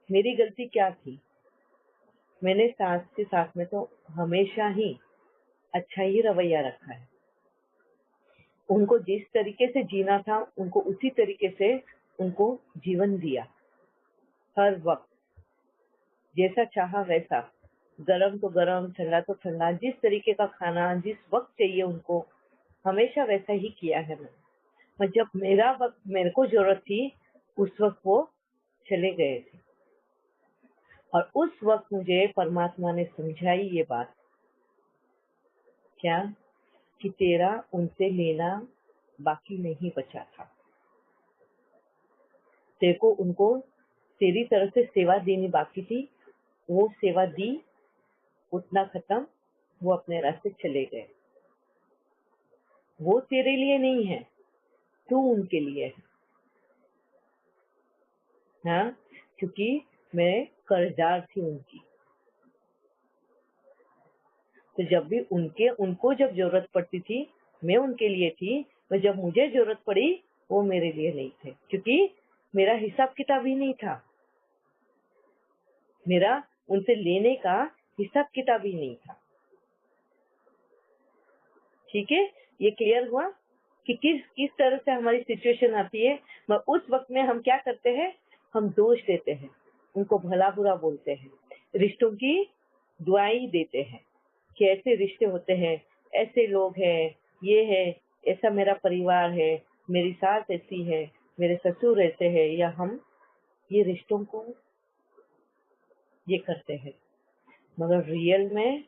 मेरी गलती क्या थी? मैंने सास के साथ में तो हमेशा ही अच्छा ही रवैया रखा है। उनको जिस तरीके से जीना था, उनको उसी तरीके से उनको जीवन दिया। हर वक्त जैसा चाहा वैसा, गरम तो गरम, ठंडा तो ठंडा, जिस तरीके का खाना जिस वक्त चाहिए उनको, हमेशा वैसा ही किया है मैंने। और जब मेरा वक्त, मेरे को जरूरत थी, उस वक्त वो चले गए थे। और उस वक्त मुझे परमात्मा ने समझाई ये बात, क्या कि तेरा उनसे लेना बाकी नहीं बचा था। तेरे को उनको तेरी तरफ से सेवा देनी बाकी थी, वो सेवा दी, उतना खत्म, वो अपने रास्ते चले गए। वो तेरे लिए नहीं है, तू उनके लिए है। हाँ, क्योंकि मैं कर्जदार थी उनकी। तो जब भी उनको जब जरूरत पड़ती थी, मैं उनके लिए थी। और जब मुझे जरूरत पड़ी, वो मेरे लिए नहीं थे, क्योंकि मेरा हिसाब किताब ही नहीं था। मेरा उनसे लेने का हिसाब किताब ही नहीं था। ठीक है, ये क्लियर हुआ कि किस तरह से हमारी सिचुएशन आती है। मगर उस वक्त में हम क्या करते हैं? हम दोष देते हैं, उनको भला बुरा बोलते हैं, रिश्तों की दुआई देते हैं कि ऐसे रिश्ते होते हैं, ऐसे लोग हैं, ये है, ऐसा मेरा परिवार है, मेरी सास ऐसी है, मेरे ससुर ऐसे हैं, या हम ये रिश्तों को ये करते हैं। मगर रियल में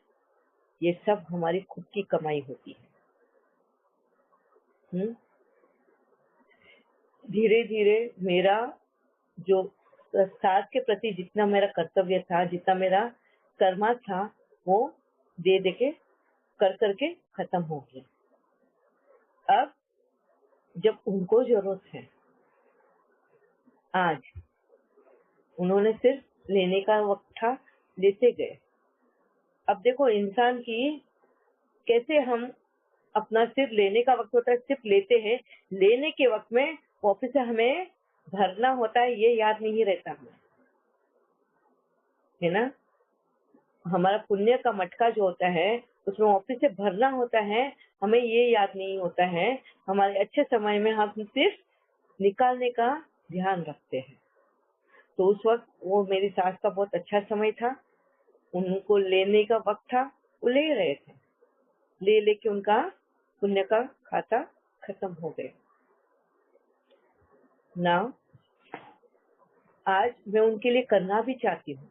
ये सब हमारी खुद की कमाई होती है। धीरे धीरे मेरा जो सास के प्रति जितना मेरा कर्तव्य था, जितना मेरा कर्मा था, वो दे दे के कर करके खत्म हो गया। अब जब उनको जरूरत है, आज उन्होंने सिर्फ लेने का वक्त था, लेते गए। अब देखो इंसान की कैसे हम अपना सिर्फ लेने का वक्त होता है, सिर्फ लेते हैं, लेने के वक्त में वापस से हमें भरना होता है, ये याद नहीं रहता हमें, है ना। हमारा पुण्य का मटका जो होता है, उसमें वापस से भरना होता है, हमें ये याद नहीं होता है। हमारे अच्छे समय में हम सिर्फ निकालने का ध्यान रखते हैं। तो उस वक्त वो मेरी सास का बहुत अच्छा समय था, उनको लेने का वक्त था, वो ले रहे थे, ले लेके उनका पुण्य का खाता खत्म हो गया। ना आज मैं उनके लिए करना भी चाहती हूँ,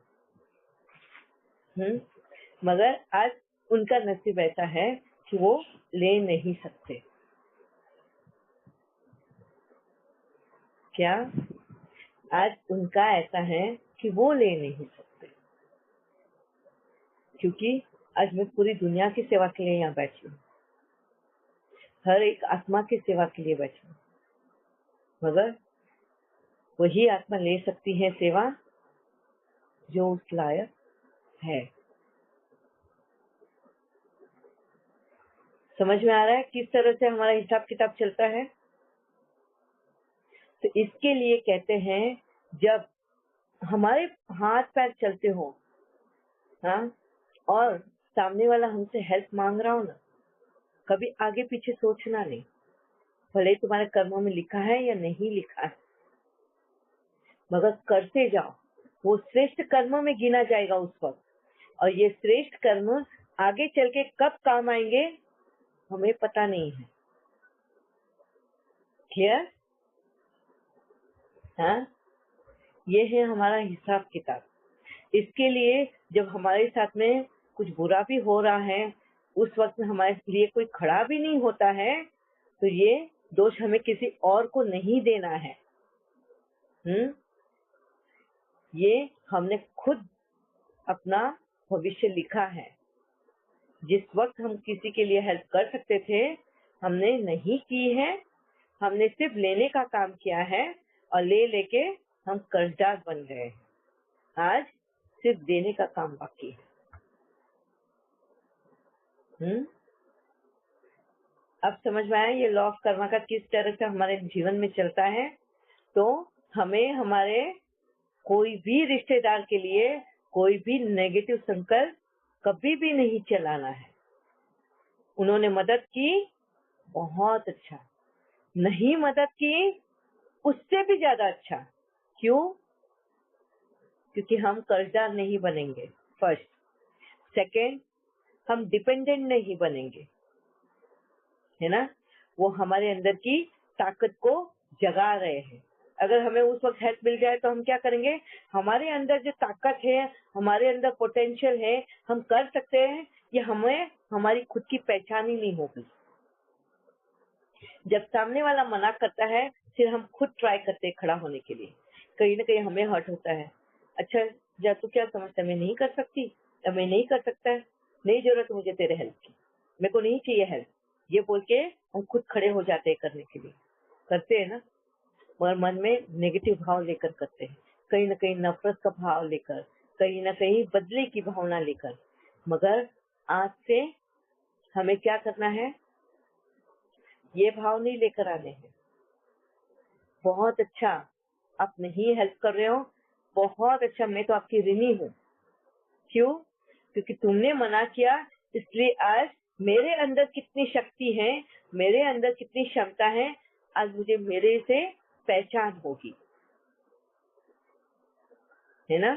मगर आज उनका नसीब ऐसा है कि वो ले नहीं सकते। क्या आज उनका ऐसा है कि वो ले नहीं सकते, क्योंकि आज मैं पूरी दुनिया की सेवा के लिए यहाँ बैठी हूँ, हर एक आत्मा की सेवा के लिए बैठी हूँ। मगर वही आत्मा ले सकती है सेवा जो उस लायक है। समझ में आ रहा है किस तरह से हमारा हिसाब किताब चलता है? तो इसके लिए कहते हैं, जब हमारे हाथ पैर चलते हो, हाँ, और सामने वाला हमसे हेल्प मांग रहा हो ना, कभी आगे पीछे सोचना नहीं, भले तुम्हारे कर्मों में लिखा है या नहीं लिखा है, मगर करते जाओ। वो श्रेष्ठ कर्म में गिना जाएगा उस वक्त, और ये श्रेष्ठ कर्म आगे चल के कब काम आएंगे हमें पता नहीं है। क्लियर? हाँ, ये है हमारा हिसाब किताब। इसके लिए जब हमारे साथ में कुछ बुरा भी हो रहा है, उस वक्त में हमारे लिए कोई खड़ा भी नहीं होता है, तो ये दोष हमें किसी और को नहीं देना है। ये हमने खुद अपना भविष्य लिखा है। जिस वक्त हम किसी के लिए हेल्प कर सकते थे, हमने नहीं की है, हमने सिर्फ लेने का काम किया है, और ले लेके हम कर्जदार बन गए। आज सिर्फ देने का काम बाकी है। अब समझ में आया ये लॉ ऑफ कर्मा का किस तरह से हमारे जीवन में चलता है। तो हमें हमारे कोई भी रिश्तेदार के लिए कोई भी नेगेटिव संकल्प कभी भी नहीं चलाना है। उन्होंने मदद की, बहुत अच्छा। नहीं मदद की, उससे भी ज्यादा अच्छा। क्यों? क्योंकि हम कर्जदार नहीं बनेंगे, फर्स्ट। सेकंड, हम डिपेंडेंट नहीं बनेंगे, है ना। वो हमारे अंदर की ताकत को जगा रहे हैं। अगर हमें उस वक्त हेल्प मिल जाए तो हम क्या करेंगे? हमारे अंदर जो ताकत है, हमारे अंदर पोटेंशियल है, हम कर सकते हैं, ये हमें हमारी खुद की पहचान ही नहीं होगी। जब सामने वाला मना करता है, फिर हम खुद ट्राई करते हैं खड़ा होने के लिए। कहीं ना कहीं हमें हर्ट होता है। अच्छा, जा तू क्या समझता है, मैं नहीं कर सकती या मैं नहीं कर सकता है, नहीं जरूरत मुझे तेरे हेल्प की, मेरे को नहीं चाहिए हेल्प, ये बोल के हम खुद खड़े हो जाते हैं करने के लिए। करते हैं ना, मगर मन में नेगेटिव भाव लेकर करते हैं, कहीं ना कहीं नफरत का भाव लेकर, कहीं ना कहीं बदले की भावना लेकर। मगर आज से हमें क्या करना है? ये भाव नहीं लेकर आने हैं। बहुत अच्छा, आप नहीं हेल्प कर रहे हो, बहुत अच्छा, मैं तो आपकी ऋणी हूँ। क्यों? क्योंकि तुमने मना किया, इसलिए आज मेरे अंदर कितनी शक्ति है, मेरे अंदर कितनी क्षमता है, आज मुझे मेरे से पहचान होगी, है ना।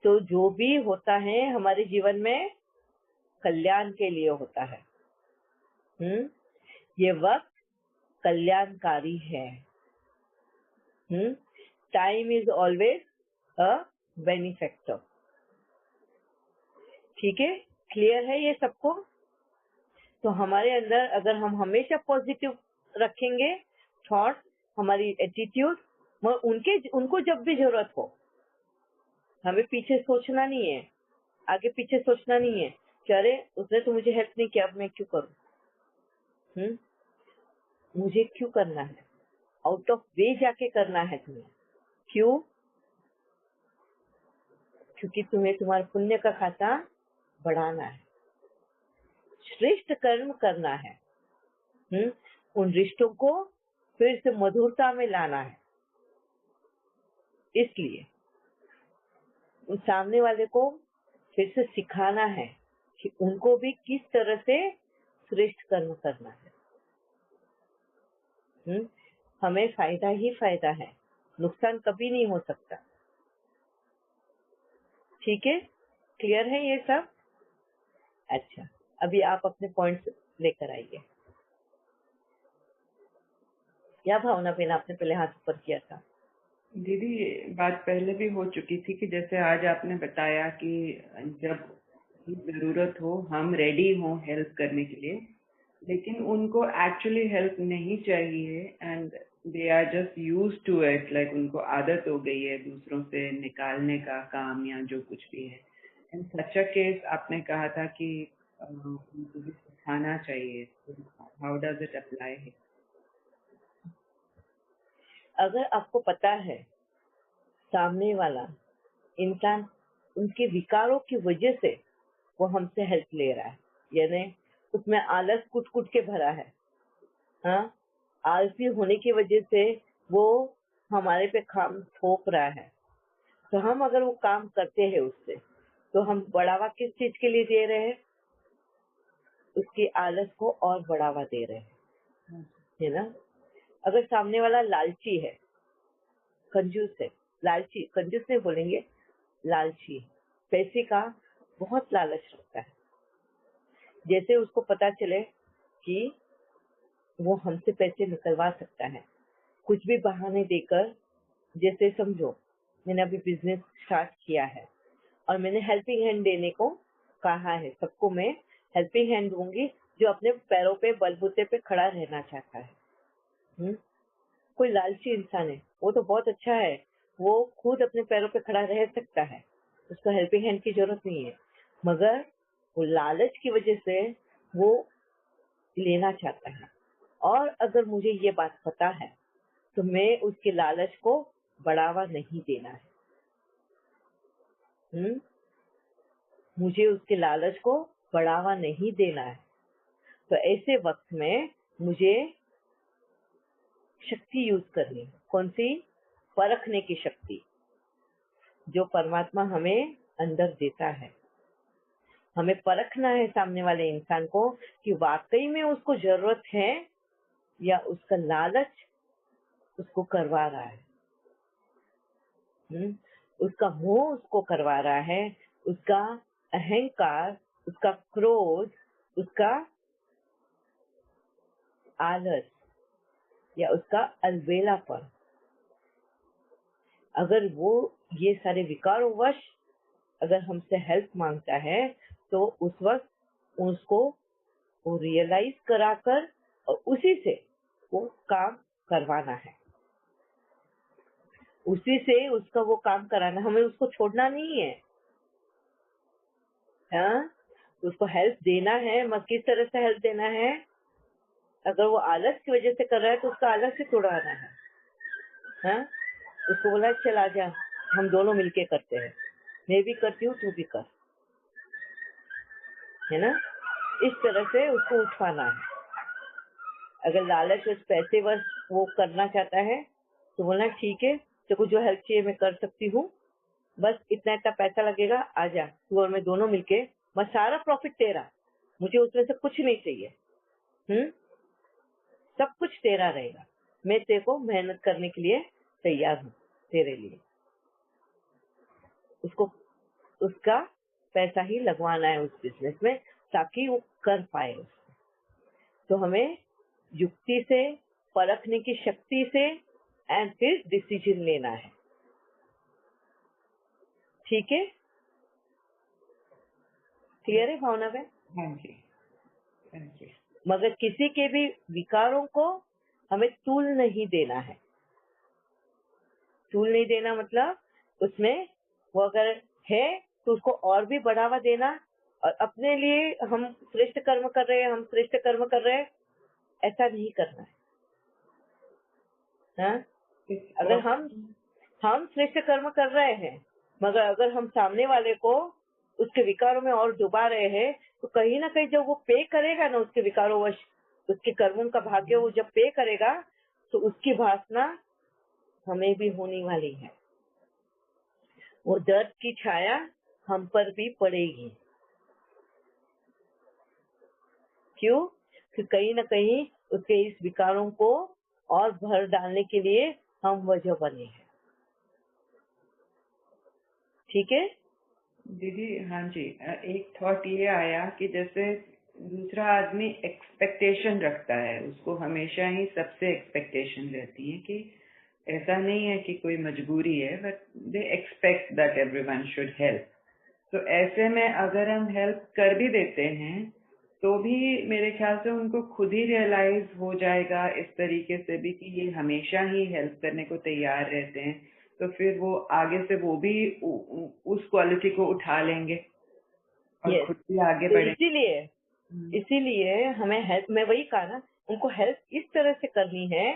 तो जो भी होता है हमारे जीवन में कल्याण के लिए होता है। ये वक्त कल्याणकारी है। Time is always a benefactor. ठीक है, क्लियर है ये सबको? तो हमारे अंदर अगर हम हमेशा पॉजिटिव रखेंगे थॉट, हमारी एटीट्यूड, उनको जब भी जरूरत हो, हमें पीछे सोचना नहीं है, आगे पीछे सोचना नहीं है कि अरे उसने तो मुझे हेल्प नहीं किया, अब मैं क्यों करूं। मुझे क्यों करना है? आउट ऑफ वे जाके करना है तुम्हें। क्यों? क्योंकि तुम्हें तुम्हारे पुण्य का खाता बढ़ाना है, श्रेष्ठ कर्म करना है। उन रिश्तों को फिर से मधुरता में लाना है। इसलिए उन सामने वाले को फिर से सिखाना है कि उनको भी किस तरह से श्रेष्ठ कर्म करना है। हमें फायदा ही फायदा है, नुकसान कभी नहीं हो सकता। ठीक है, क्लियर है ये सब? अच्छा, अभी आप अपने पॉइंट्स लेकर आइए। क्या भावना बेन, आपने पहले हाथ ऊपर किया था? दीदी, बात पहले भी हो चुकी थी कि जैसे आज आपने बताया कि जब जरूरत हो हम रेडी हों हेल्प करने के लिए, लेकिन उनको एक्चुअली हेल्प नहीं चाहिए and they are just used to it, like उनको आदत हो गई है दूसरों से निकालने का काम या जो कुछ भी है। इन सच अ केस आपने कहा था कि उनको भी सिखाना चाहिए, हाउ डज इट अप्लाई है? अगर आपको पता है सामने वाला इंसान उनके विकारों की वजह से वो हमसे हेल्प ले रहा है, यानी उसमें आलस कुट कुट के भरा है, हाँ, आलसी होने की वजह से वो हमारे पे काम थोप रहा है, तो हम अगर वो काम करते हैं उससे, तो हम बढ़ावा किस चीज के लिए दे रहे हैं? उसकी आलस को और बढ़ावा दे रहे हैं, है ना। अगर सामने वाला लालची है, कंजूस है, लालची, कंजूस नहीं बोलेंगे, लालची है, पैसे का बहुत लालच रखता है, जैसे उसको पता चले कि वो हमसे पैसे निकलवा सकता है, कुछ भी बहाने देकर, जैसे समझो मैंने अभी बिजनेस स्टार्ट किया है और मैंने हेल्पिंग हैंड देने को कहा है, सबको मैं हेल्पिंग हैंड दूंगी जो अपने पैरों पे बलबूते पे खड़ा रहना चाहता है। कोई लालची इंसान है, वो तो बहुत अच्छा है, वो खुद अपने पैरों पे खड़ा रह सकता है, उसको हेल्पिंग हैंड की जरूरत नहीं है, मगर वो लालच की वजह से वो लेना चाहता है। और अगर मुझे ये बात पता है तो मैं उसके लालच को बढ़ावा नहीं देना है। मुझे उसके लालच को बढ़ावा नहीं देना है। तो ऐसे वक्त में मुझे शक्ति यूज करनी है। कौन सी? परखने की शक्ति जो परमात्मा हमें अंदर देता है। हमें परखना है सामने वाले इंसान को कि वाकई में उसको जरूरत है या उसका लालच उसको करवा रहा है। उसका मोह उसको करवा रहा है, उसका अहंकार, उसका क्रोध, उसका आलस या उसका अलबेलापन। अगर वो ये सारे विकारों वश अगर हमसे हेल्प मांगता है तो उस वक्त उसको वो रियलाइज कराकर और उसी से वो काम करवाना है, उसी से उसका वो काम कराना। हमें उसको छोड़ना नहीं है, हाँ? उसको हेल्प देना है, मगर किस तरह से हेल्प देना है? अगर वो आलस की वजह से कर रहा है तो उसका आलस से छुड़ाना है, हाँ? उसको बोला चल आजा, हम दोनों मिलके करते हैं, मैं भी करती हूँ तू भी कर, है ना? इस तरह से उसको उठाना है। अगर लालच उस पैसे बस वो करना चाहता है तो बोलना ठीक है, तेको जो हेल्प चाहिए मैं कर सकती हूँ, बस इतना इतना पैसा लगेगा, आजा तू और मैं दोनों मिलके, मैं सारा प्रॉफिट तेरा, मुझे उसमें से कुछ नहीं चाहिए, सब कुछ तेरा रहेगा, मैं तेरे को मेहनत करने के लिए तैयार हूँ तेरे लिए। उसको उसका पैसा ही लगवाना है उस बिजनेस में ताकि वो कर पाए उसको। तो हमें युक्ति से, परखने की शक्ति से एंड फिर डिसीजन लेना है। ठीक है? क्लियर है भावना बहन? हाँ जी, हाँ जी। मगर किसी के भी विकारों को हमें तूल नहीं देना है। तूल नहीं देना मतलब उसमें वो अगर है तो उसको और भी बढ़ावा देना, और अपने लिए हम श्रेष्ठ कर्म कर रहे हैं, हम श्रेष्ठ कर्म कर रहे हैं, ऐसा नहीं करना है। हाँ? अगर हम श्रेष्ठ कर्म कर रहे हैं मगर अगर हम सामने वाले को उसके विकारों में और डुबा रहे हैं तो कहीं ना कहीं जब वो पे करेगा ना उसके विकारों वश, उसके कर्मों का भाग्य वो जब पे करेगा तो उसकी भासना हमें भी होने वाली है। वो दर्द की छाया हम पर भी पड़ेगी। क्यों? कि कहीं ना कहीं उसके इस विकारों को और भर डालने के लिए हम वजह बने हैं। ठीक है दीदी? हाँ जी। एक थॉट ये आया कि जैसे दूसरा आदमी एक्सपेक्टेशन रखता है, उसको हमेशा ही सबसे एक्सपेक्टेशन रहती है कि ऐसा नहीं है कि कोई मजबूरी है, but they expect that everyone should help. तो ऐसे में अगर हम हेल्प कर भी देते हैं तो भी मेरे ख्याल से उनको खुद ही रियलाइज हो जाएगा इस तरीके से भी कि ये हमेशा ही हेल्प करने को तैयार रहते हैं, तो फिर वो आगे से वो भी उस क्वालिटी को उठा लेंगे और यस। खुद भी आगे तो बढ़ेंगे। इसीलिए हमें हेल्प, मैं वही कहा ना, उनको हेल्प इस तरह से करनी है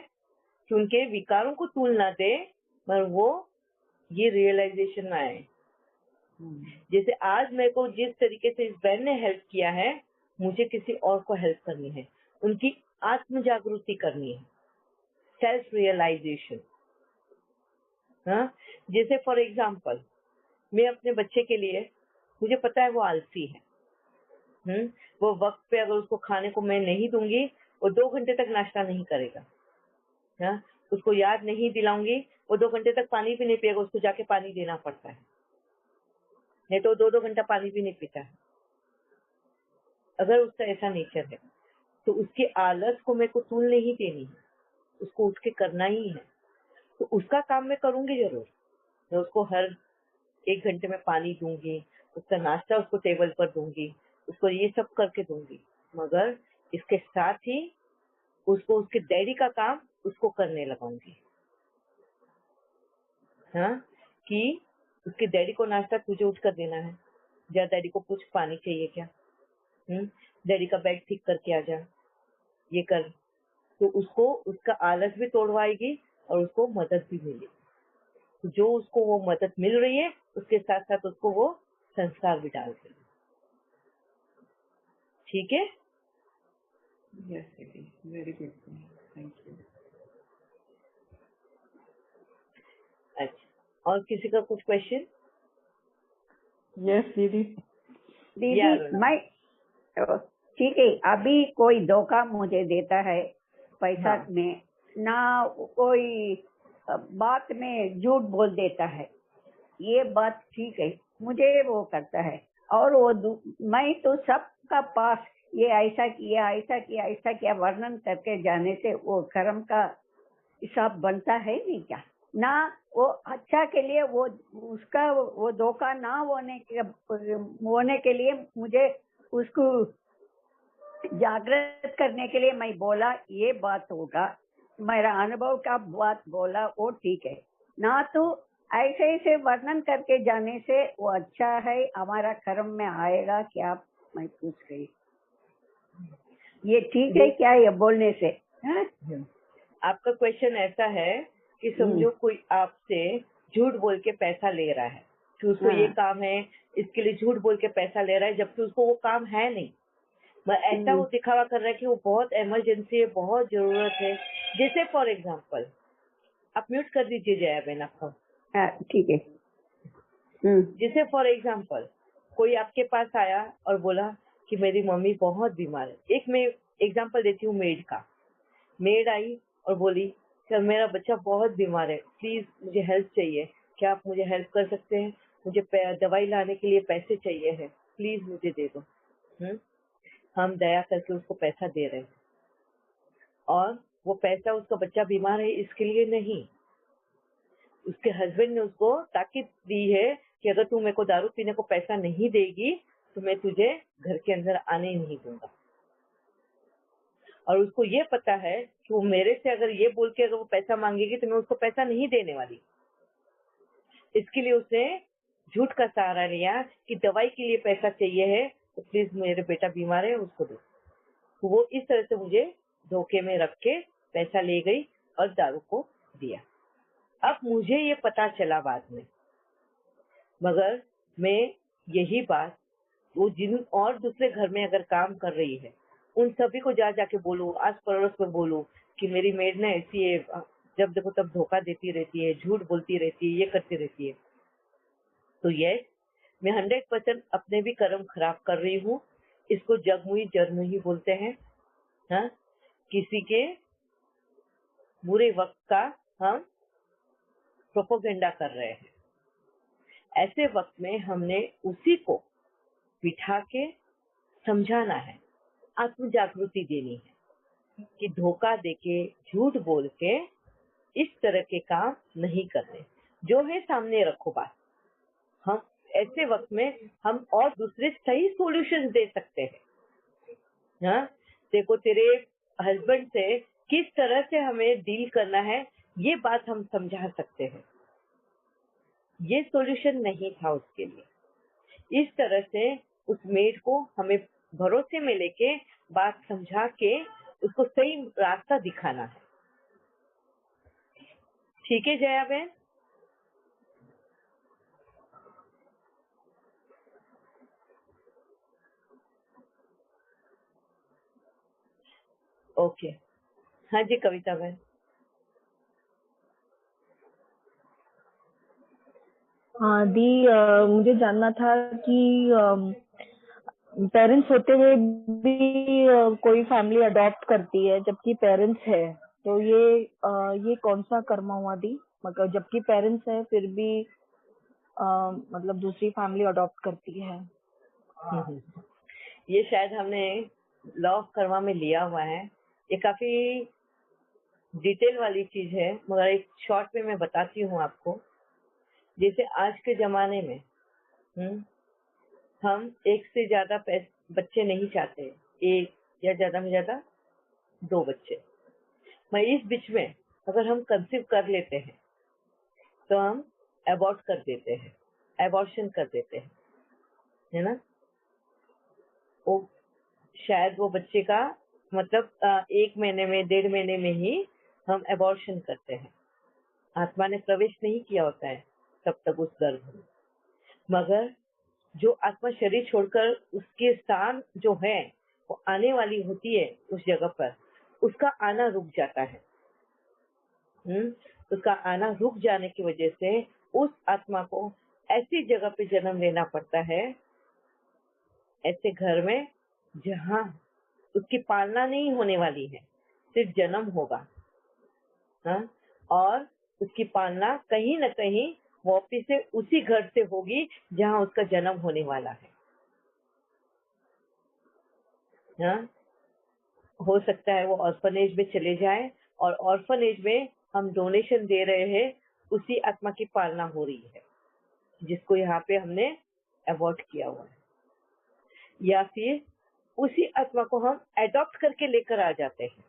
कि उनके विकारों को तूल ना दे पर वो ये रियलाइजेशन में आए। जैसे आज मेरे को जिस तरीके से इस बहन ने हेल्प किया है, मुझे किसी और को हेल्प करनी है, उनकी आत्म जागृति करनी है, सेल्फ रियलाइजेशन। हाँ, जैसे फॉर एग्जाम्पल मैं अपने बच्चे के लिए, मुझे पता है वो आलसी है, वो वक्त पे अगर उसको खाने को मैं नहीं दूंगी वो 2 घंटे तक नाश्ता नहीं करेगा। हाँ, उसको याद नहीं दिलाऊंगी वो 2 घंटे तक पानी भी नहीं पिएगा, उसको जाके पानी देना पड़ता है, नहीं तो 2-2 घंटा पानी भी नहीं पीता है। अगर उसका ऐसा नेचर है तो उसके आलस को मेरे को तूल नहीं देनी है, उसको उठ के करना ही है। तो उसका काम मैं करूंगी जरूर, मैं उसको हर 1 घंटे में पानी दूंगी, उसका नाश्ता उसको टेबल पर दूंगी, उसको ये सब करके दूंगी, मगर इसके साथ ही उसको उसके डैडी का काम उसको करने लगाऊंगी। हाँ, कि उसके डैडी को नाश्ता तुझे उठ कर देना है, जा डैडी को पूछ पानी चाहिए क्या, डैडी का बैग ठीक करके आ जा, ये कर। तो उसको उसका आलस भी तोड़वाएगी और उसको मदद भी मिलेगी। जो उसको वो मदद मिल रही है उसके साथ साथ उसको वो संस्कार भी डाल रही है। ठीक है? यस दीदी, वेरी गुड, थैंक यू। और किसी का कुछ क्वेश्चन? यस दीदी। दीदी मैं ठीक है, अभी कोई धोखा मुझे देता है पैसा हाँ। में, ना कोई बात में झूठ बोल देता है, ये बात ठीक है, मुझे वो करता है, और वो मैं तो सबका पास ये ऐसा किया ऐसा किया ऐसा किया वर्णन करके जाने से वो कर्म का हिसाब बनता है नहीं क्या? ना वो अच्छा के लिए वो उसका वो धोखा ना होने के लिए मुझे उसको जागृत करने के लिए मैं बोला ये बात होगा, मेरा अनुभव का बात बोला वो ठीक है, ना तो ऐसे ऐसे वर्णन करके जाने से वो अच्छा है हमारा कर्म में आएगा क्या, मैं पूछ रही, ये ठीक है क्या ये बोलने से? हाँ? आपका क्वेश्चन ऐसा है कि समझो कोई आपसे झूठ बोल के पैसा ले रहा है कि उसको ये काम है, इसके लिए झूठ बोल के पैसा ले रहा है, जबकि उसको वो काम है नहीं। ऐसा वो दिखावा कर रहा है कि वो बहुत इमरजेंसी है, बहुत जरूरत है। जैसे फॉर एग्जांपल, आप म्यूट कर दीजिए जया बहन आपका। ठीक है। जैसे फॉर एग्जांपल कोई आपके पास आया और बोला कि मेरी मम्मी बहुत बीमार है। एक मैं एग्जांपल देती हूँ मेड का। मेड आई और बोली सर मेरा बच्चा बहुत बीमार है, प्लीज मुझे हेल्प चाहिए, क्या आप मुझे हेल्प कर सकते हैं? मुझे दवाई लाने के लिए पैसे चाहिए है, प्लीज मुझे दे दो। हम दया करके उसको पैसा दे रहे हैं, और वो पैसा उसका बच्चा बीमार है इसके लिए नहीं, उसके हस्बैंड ने उसको ताकीद दी है कि अगर तू मेरे को दारू पीने को पैसा नहीं देगी तो मैं तुझे घर के अंदर आने ही नहीं दूंगा। और उसको ये पता है कि वो मेरे से अगर ये बोल के अगर वो पैसा मांगेगी तो मैं उसको पैसा नहीं देने वाली। इसके लिए उसने झूठ का सहारा लिया कि दवाई के लिए पैसा चाहिए है तो प्लीज मेरे बेटा बीमार है उसको दो। तो वो इस तरह से मुझे धोखे में रख के पैसा ले गई और दारू को दिया। अब मुझे ये पता चला बाद में, मगर मैं यही बात वो जिन और दूसरे घर में अगर काम कर रही है उन सभी को जा जाके बोलूं, आस पड़ोस में बोलूं कि मेरी मेड ने ऐसी है, जब देखो तब धोखा देती रहती है, झूठ बोलती रहती है, ये करती रहती है, तो ये मैं 100% अपने भी कर्म खराब कर रही हूँ। इसको जगमुही जरमुही बोलते हैं। हाँ, किसी के बुरे वक्त का हम प्रोपोगेंडा कर रहे हैं। ऐसे वक्त में हमने उसी को बिठा के समझाना है, आत्म जागृति देनी है कि धोखा देके झूठ बोल के इस तरह के काम नहीं करने, जो है सामने रखो बात। हम ऐसे वक्त में हम और दूसरे सही सॉल्यूशंस दे सकते हैं। हाँ, देखो तेरे हस्बैंड से किस तरह से हमें डील करना है ये बात हम समझा सकते हैं। ये सॉल्यूशन नहीं था उसके लिए। इस तरह से उस मेड को हमें भरोसे में लेके बात समझा के उसको सही रास्ता दिखाना है। ठीक है जया बहन? ओके। हाँ जी कविता बहन। हाँ दी, मुझे जानना था कि पेरेंट्स होते हुए भी कोई फैमिली अडॉप्ट करती है जबकि पेरेंट्स है, तो ये कौन सा कर्म हुआ दी? मतलब जबकि पेरेंट्स है फिर भी मतलब दूसरी फैमिली अडॉप्ट करती है। ये शायद हमने लॉ ऑफ कर्मा में लिया हुआ है। ये काफी डिटेल वाली चीज है, मगर एक शॉर्ट में मैं बताती हूँ आपको। जैसे आज के जमाने में हम एक से ज्यादा बच्चे नहीं चाहते, एक या ज्यादा में ज्यादा 2 बच्चे। मैं इस बीच में अगर हम कंसीव कर लेते हैं तो हम अबॉर्ट कर देते हैं, एबॉर्शन कर देते हैं, है ना? वो शायद वो बच्चे का मतलब 1 महीने में 1.5 महीने में ही हम एबॉर्शन करते हैं। आत्मा ने प्रवेश नहीं किया होता है तब तक उस गर्भ में, मगर जो आत्मा शरीर छोड़कर उसके स्थान जो है वो आने वाली होती है उस जगह पर, उसका आना रुक जाता है। उसका आना रुक जाने की वजह से उस आत्मा को ऐसी जगह पे जन्म लेना पड़ता है, ऐसे घर में जहाँ उसकी पालना नहीं होने वाली है, सिर्फ जन्म होगा। हाँ? और उसकी पालना कहीं न कहीं वापिस से उसी घर से होगी जहाँ उसका जन्म होने वाला है। हाँ? हो सकता है वो ऑर्फनेज में चले जाए और ऑर्फनेज में हम डोनेशन दे रहे हैं, उसी आत्मा की पालना हो रही है जिसको यहाँ पे हमने अवॉर्ड किया हुआ है। या फिर उसी आत्मा को हम एडॉप्ट करके लेकर आ जाते हैं,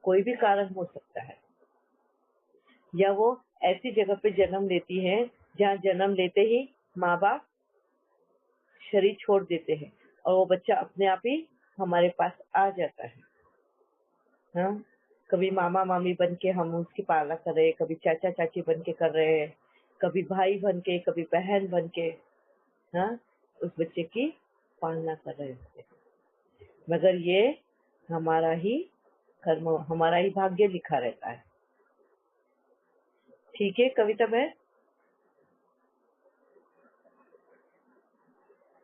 कोई भी कारण हो सकता है। या वो ऐसी जगह पे जन्म लेती है जहाँ जन्म लेते ही माँ बाप शरीर छोड़ देते हैं और वो बच्चा अपने आप ही हमारे पास आ जाता है। हाँ? कभी मामा मामी बन के हम उसकी पालना कर रहे हैं, कभी चाचा चाची बन के कर रहे हैं, कभी भाई बन के, कभी बहन बन के, हाँ, उस बच्चे की पालना कर रहे होते हैं। मगर ये हमारा ही कर्म, हमारा ही भाग्य लिखा रहता है। ठीक है कविता बहन?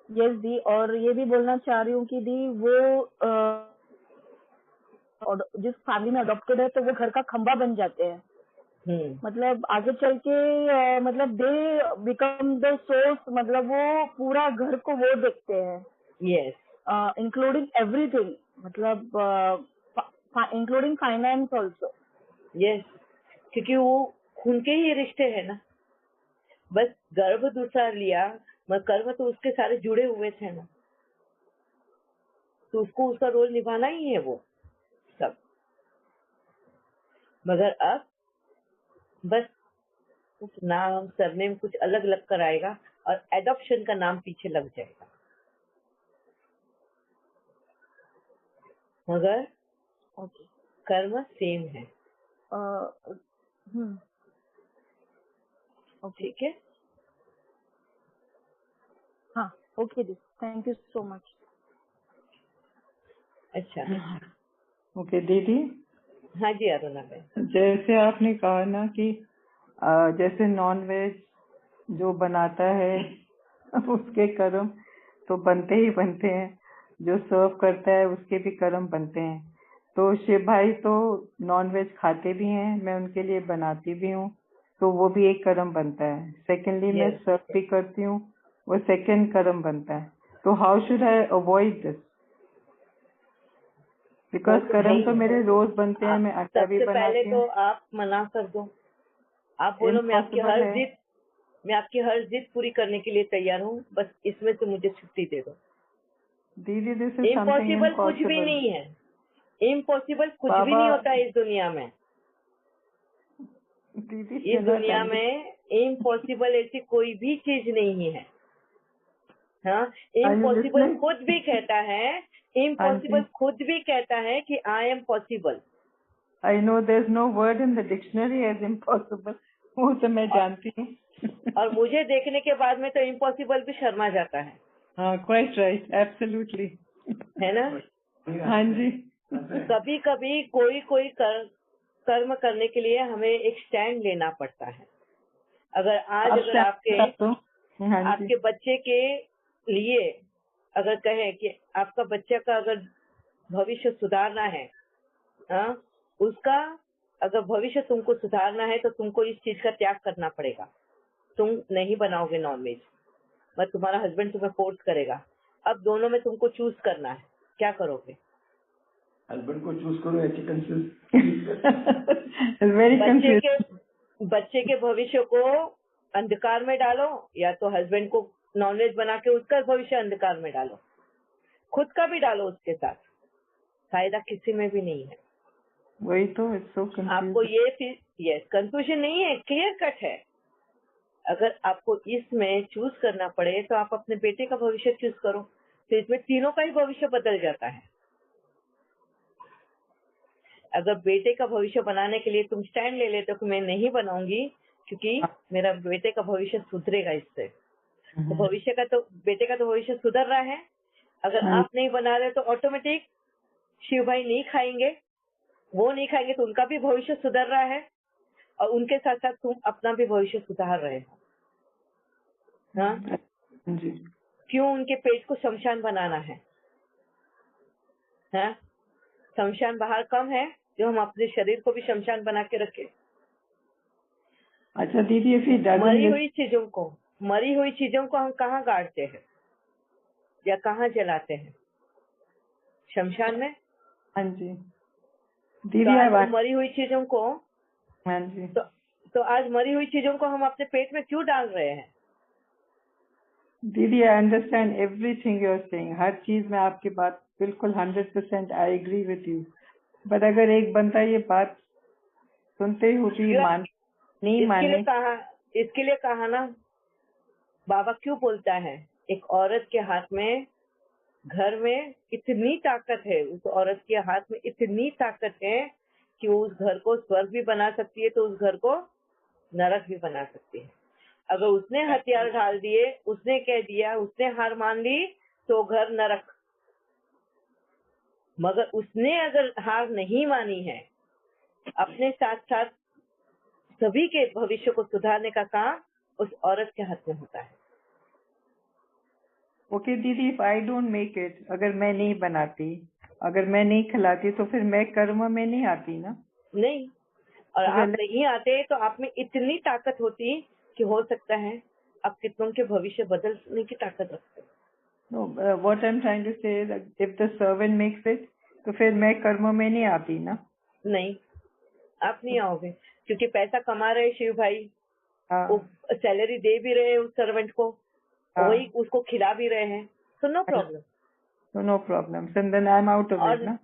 यस दी, और ये भी बोलना चाह रही हूँ कि दी वो और जिस फैमिली में अडॉप्टेड है तो वो घर का खंबा बन जाते हैं। मतलब आगे चल के मतलब दे बिकम द सोर्स, मतलब वो पूरा घर को वो देखते हैं। यस, इंक्लूडिंग एवरीथिंग, मतलब इंक्लूडिंग फाइनेंस ऑल्सो। यस, क्योंकि वो खून के ही रिश्ते हैं ना, बस गर्भ दूसरा लिया, मगर कर्म तो उसके सारे जुड़े हुए थे ना, तो उसको उसका रोल निभाना ही है वो सब। मगर अब बस नाम सरनेम कुछ अलग अलग कराएगा और एडॉप्शन का नाम पीछे लग जाएगा, मगर ओके, कर्म सेम है। ओके, ठीक है, हाँ, okay the, thank you so much. अच्छा। ओके दीदी, हाँ जी अरुणा बहन। जैसे आपने कहा ना कि जैसे नॉन वेज जो बनाता है उसके कर्म तो बनते ही बनते हैं, जो सर्व करता है उसके भी कर्म बनते हैं। तो शिव भाई तो नॉन वेज खाते भी हैं, मैं उनके लिए बनाती भी हूँ, तो वो भी एक कर्म बनता है। सेकेंडली मैं Yes. सर्व भी करती हूँ, वो सेकेंड कर्म बनता है। तो how should I avoid this? Because कर्म तो मेरे रोज बनते हैं, मैं आटा भी सबसे पहले बनाती तो हूँ। आप मना कर दो, आप बोलो मैं इम्पॉसिबल है आपकी हर जिद पूरी करने के लिए तैयार हूँ, बस इसमें से मुझे छुट्टी दे दो। दीदी, दिस इज समथिंग इम्पॉसिबल कुछ भी इम्पॉसिबल। नहीं है, इम्पॉसिबल कुछ भी बाबा नहीं होता है इस दुनिया में। दीदी इस दुनिया में इम्पॉसिबल ऐसी कोई भी चीज नहीं है। हाँ, इम्पॉसिबल listening? खुद भी कहता है, इम्पॉसिबल खुद भी कहता है कि I am possible. I know there is no word in the dictionary as impossible, वो तो मैं जानती हूँ। और मुझे देखने के बाद में तो इम्पॉसिबल भी शर्मा जाता है। हाँ, क्वाइट राइट, एब्सोल्युटली, है ना? हाँ जी। कभी कभी कोई कर्म करने के लिए हमें एक स्टैंड लेना पड़ता है। अगर आज अगर आपके बच्चे के लिए अगर कहें कि आपका बच्चे का अगर भविष्य सुधारना है, उसका अगर भविष्य तुमको सुधारना है तो तुमको इस चीज का त्याग करना पड़ेगा। तुम नहीं बनाओगे नॉनवेज, बस तुम्हारा हस्बैंड तुम्हें फोर्स करेगा। अब दोनों में तुमको चूज करना है, क्या करोगे? हस्बैंड को चूज करो या चिकन वेरी कंफ्यूज। बच्चे के भविष्य को अंधकार में डालो या तो हस्बैंड को नॉनवेज बना के उसका भविष्य अंधकार में डालो, खुद का भी डालो उसके साथ, फायदा किसी में भी नहीं है। वही तो, इट्स सो कंफ्यूज। आपको ये कंफ्यूजन नहीं है, क्लियर कट है। अगर आपको इसमें चूज करना पड़े तो आप अपने बेटे का भविष्य चूज करो, तो इसमें तीनों का ही भविष्य बदल जाता है। अगर बेटे का भविष्य बनाने के लिए तुम स्टैंड ले लेते हो कि मैं नहीं बनाऊंगी क्योंकि मेरा बेटे का भविष्य सुधरेगा इससे, तो बेटे का तो भविष्य सुधर रहा है। अगर आप नहीं बना रहे तो ऑटोमेटिक शिव भाई नहीं खाएंगे, वो नहीं खाएंगे तो उनका भी भविष्य सुधर रहा है। और उनके साथ साथ तुम अपना भी भविष्य सुधार रहे हो। हाँ, जी। क्यों उनके पेट को शमशान बनाना है? हाँ, शमशान बाहर कम है जो हम अपने शरीर को भी शमशान बना के रखे। अच्छा दीदी, if he doesn't मरी listen, हुई चीजों को हम कहाँ गाड़ते हैं या कहाँ जलाते हैं? शमशान में। हाँ जी तो दीदी, आज हम मरी हुई चीजों को हाँ जी तो आज मरी हुई चीजों को हम अपने पेट में क्यों डाल रहे हैं? Didi, I understand everything you are saying. हर चीज में आपकी बात बिल्कुल 100% I agree with you. But अगर एक बंदा ये बात सुनते ही भी नहीं माने, इसके लिए कहा ना, बाबा क्यों बोलता है एक औरत के हाथ में, घर में इतनी ताकत है, उस औरत के हाथ में इतनी ताकत है कि वो उस घर को स्वर्ग भी बना सकती है तो उस घर को नरक भी बना सकती है। अगर उसने हथियार डाल दिए, उसने कह दिया, उसने हार मान ली तो घर नरक। मगर उसने अगर हार नहीं मानी है, अपने साथ साथ सभी के भविष्य को सुधारने का काम उस औरत के हाथ में होता है। ओके दीदी, if I don't make it, अगर मैं नहीं बनाती, अगर मैं नहीं खिलाती, तो फिर मैं कर्म में नहीं आती ना। नहीं, और आप नहीं आते तो आप में इतनी ताकत होती कि हो सकता है आप कितनों के भविष्य बदलने की ताकत रखते। No, what I'm trying to say is that if the servant makes it, तो फिर मैं कर्म में नहीं आती ना। नहीं, आप नहीं आओगे क्योंकि पैसा कमा रहे शिव भाई, हाँ, वो सैलरी दे भी रहे हैं उस सर्वेंट को, हाँ, वही उसको खिला भी रहे हैं, तो no problem. so no problem. So then I'm out of it ना।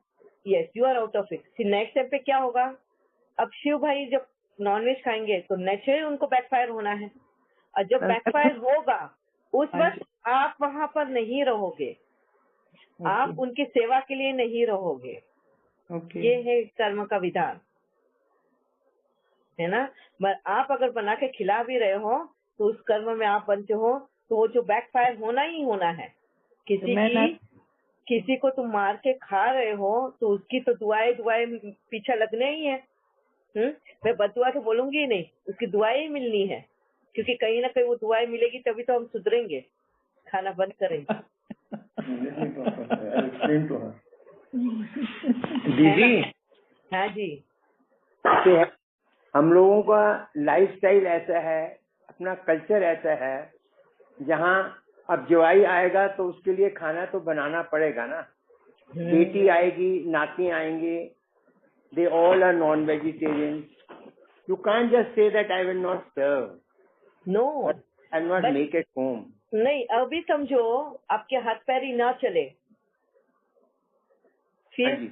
Yes, you are out of it. फिर नेक्स्ट स्टेप पे क्या होगा? अब शिव भाई जब नॉनवेज खाएंगे तो नेचुरली उनको बैकफायर होना है, और जब बैकफायर होगा उस वक्त आप वहां पर नहीं रहोगे, आप उनकी सेवा के लिए नहीं रहोगे। ये है कर्म का विधान, है ना। मगर आप अगर बना के खिला भी रहे हो तो उस कर्म में आप बनते हो, तो वो जो बैकफायर होना ही होना है। किसी को तुम मार के खा रहे हो तो उसकी तो दुआएं पीछे लगने ही है। मैं बददुआ तो बोलूंगी ही नहीं, उसकी दुआएं ही मिलनी है, क्योंकि कहीं ना कहीं वो दुआएं मिलेगी तभी तो हम सुधरेंगे, खाना बंद करेंगे। दीदी, हाँ जी, तो हम लोगों का लाइफस्टाइल ऐसा है, अपना कल्चर ऐसा है, जहाँ अब जवाई आएगा तो उसके लिए खाना तो बनाना पड़ेगा ना। बेटी आएगी, नाती आएंगे, they all are non-vegetarians. You can't just say that I will not serve. No. I will not make it home. नहीं, अभी समझो आपके हाथ पैर ही ना चले, फिर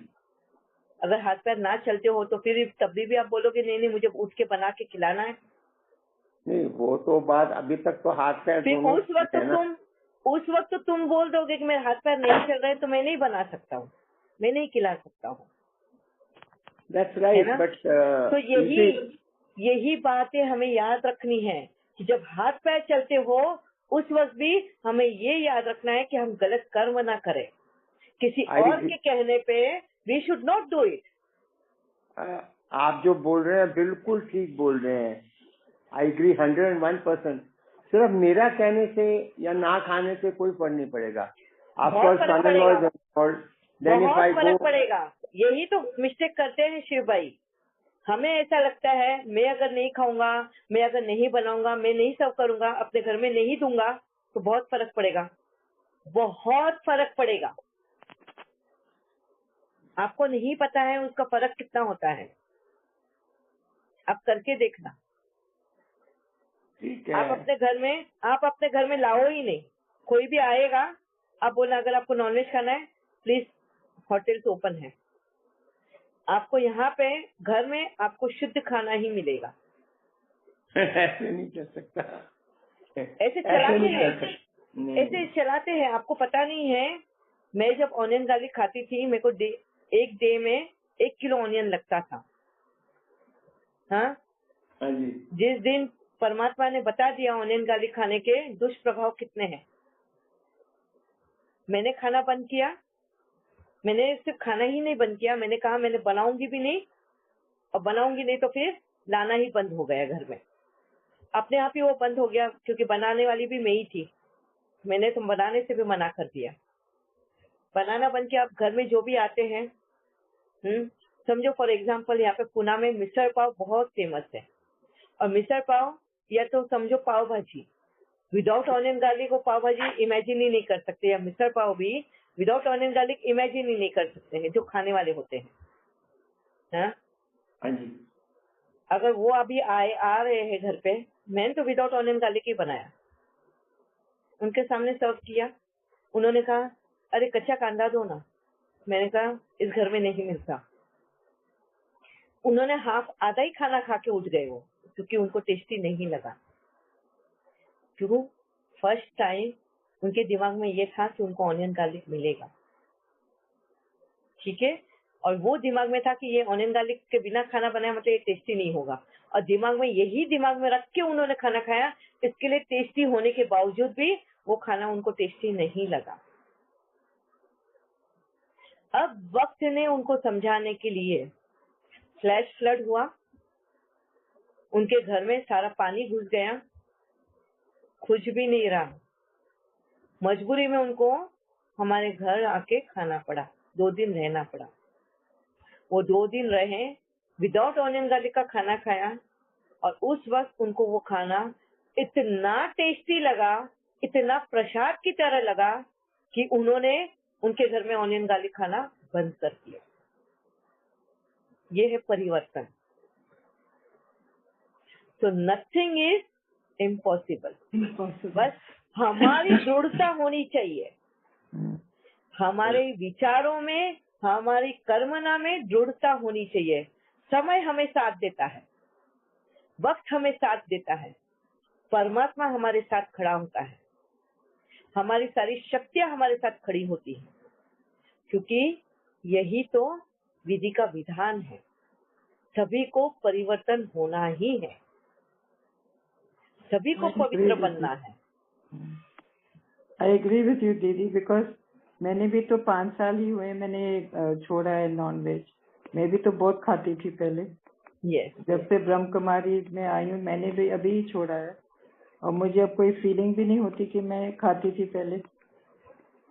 अगर हाथ पैर ना चलते हो तो फिर तभी भी आप बोलोगे नहीं मुझे उठ के बना के खिलाना है। नहीं, वो तो बात अभी तक तो हाथ पैर फिर उस वक्त तो तुम बोल दोगे कि मेरे हाथ पैर नहीं चल रहे तो मैं नहीं बना सकता हूँ, मैं नहीं खिला सकता हूँ। That's right, but तो यही बातें हमें याद रखनी है कि जब हाथ पैर चलते हो उस वक्त भी हमें ये याद रखना है कि हम गलत कर्म ना करें। किसी और के कहने पे we should not do it. आप जो बोल रहे हैं बिल्कुल ठीक बोल रहे हैं, आई एग्री 101%। सिर्फ मेरा कहने से या ना खाने से कोई फर्क नहीं पड़ेगा। बहुत फर्क पड़ेगा। यही तो मिस्टेक करते हैं शिव भाई। हमें ऐसा लगता है मैं अगर नहीं खाऊंगा, मैं अगर नहीं बनाऊंगा, मैं नहीं सर्व करूंगा, अपने घर में नहीं दूंगा तो बहुत फर्क पड़ेगा, बहुत फर्क पड़ेगा। आपको नहीं पता है उसका फर्क कितना होता है, आप करके देखना। ठीक है। आप अपने घर में लाओ ही नहीं, कोई भी आएगा आप बोलना अगर आपको नॉनवेज खाना है प्लीज होटल्स ओपन है, आपको यहाँ पे घर में आपको शुद्ध खाना ही मिलेगा। ऐसे नहीं कर सकता, ऐसे चलाते हैं, आपको पता नहीं है। मैं जब ऑनियन गार्लिक खाती थी मेरे को एक डे में 1 किलो ऑनियन लगता था। हाँ जी। जिस दिन परमात्मा ने बता दिया ऑनियन गार्लिक खाने के दुष्प्रभाव कितने हैं, मैंने खाना बंद किया। मैंने सिर्फ खाना ही नहीं बंद किया, मैंने कहा मैंने बनाऊंगी भी नहीं, और बनाऊंगी नहीं तो फिर लाना ही बंद हो गया घर में। अपने आप ही वो बंद हो गया, क्योंकि बनाने वाली भी मैं ही थी। मैंने तो बनाने से भी मना कर दिया। बनाना बन के अब घर में जो भी आते हैं, समझो फॉर एग्जाम्पल यहाँ पे पुणे में मिसल पाव बहुत फेमस है, और मिसल पाव या तो समझो पाव भाजी विदाउट ऑनियन गार्लिक वो पाव भाजी इमेजिन ही नहीं कर सकते, या मिसल पाव भी विदाउट ऑनियन गार्लिक इमेजिन ही नहीं कर सकते हैं जो खाने वाले होते हैं। हाँ जी। अगर वो अभी आ रहे हैं घर पे, मैंने तो विदाउट ऑनियन गार्लिक ही बनाया, उनके सामने सर्व किया। उन्होंने कहा अरे कच्चा कांदा दो ना। मैंने कहा इस घर में नहीं मिलता। उन्होंने आधा ही खाना खा के उठ गए वो, क्योंकि उनको टेस्टी नहीं लगा। क्यों? फर्स्ट टाइम उनके दिमाग में ये था कि उनको ऑनियन गार्लिक मिलेगा, ठीक है, और वो दिमाग में था कि ये ऑनियन गार्लिक के बिना खाना बनाया मतलब ये टेस्टी नहीं होगा, और दिमाग में रख के उन्होंने खाना खाया। इसके लिए टेस्टी होने के बावजूद भी वो खाना उनको टेस्टी नहीं लगा। अब वक्त ने उनको समझाने के लिए फ्लैश फ्लड हुआ, उनके घर में सारा पानी घुस गया, कुछ भी नहीं रहा। मजबूरी में उनको हमारे घर आके खाना पड़ा, 2 दिन रहना पड़ा। वो 2 दिन रहे, विदाउट ऑनियन गार्लिक का खाना खाया, और उस वक्त उनको वो खाना इतना टेस्टी लगा, इतना प्रसाद की तरह लगा कि उन्होंने उनके घर में ऑनियन गार्लिक खाना बंद कर दिया। ये है परिवर्तन। तो नथिंग इज इम्पॉसिबल। बस हमारी दृढ़ता होनी चाहिए, हमारे विचारों में, हमारी कर्मना में दृढ़ता होनी चाहिए। समय हमें साथ देता है, वक्त हमें साथ देता है, परमात्मा हमारे साथ खड़ा होता है, हमारी सारी शक्तियां हमारे साथ खड़ी होती हैं, क्योंकि यही तो विधि का विधान है। सभी को परिवर्तन होना ही है, सभी को पवित्र बनना है। आई एग्री विथ यू दीदी, बिकॉज मैंने भी तो 5 साल ही हुए मैंने छोड़ा है नॉन वेज। मैं भी तो बहुत खाती थी पहले। जब से ब्रह्म कुमारी में आई हूँ मैंने भी अभी ही छोड़ा है, और मुझे अब कोई फीलिंग भी नहीं होती कि मैं खाती थी पहले।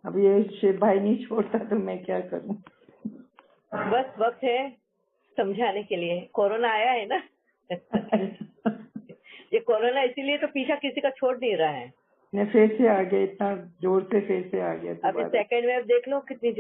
अब ये शिव भाई नहीं छोड़ता तो मैं क्या करूँ। बस वक्त है समझाने के लिए। कोरोना आया है ना ये कोरोना इसीलिए तो पीछा किसी का छोड़ नहीं रहा है। फिर से आ गया, इतना जोर से फिर से आ गया। अभी सेकेंड वेव देख लो कितनी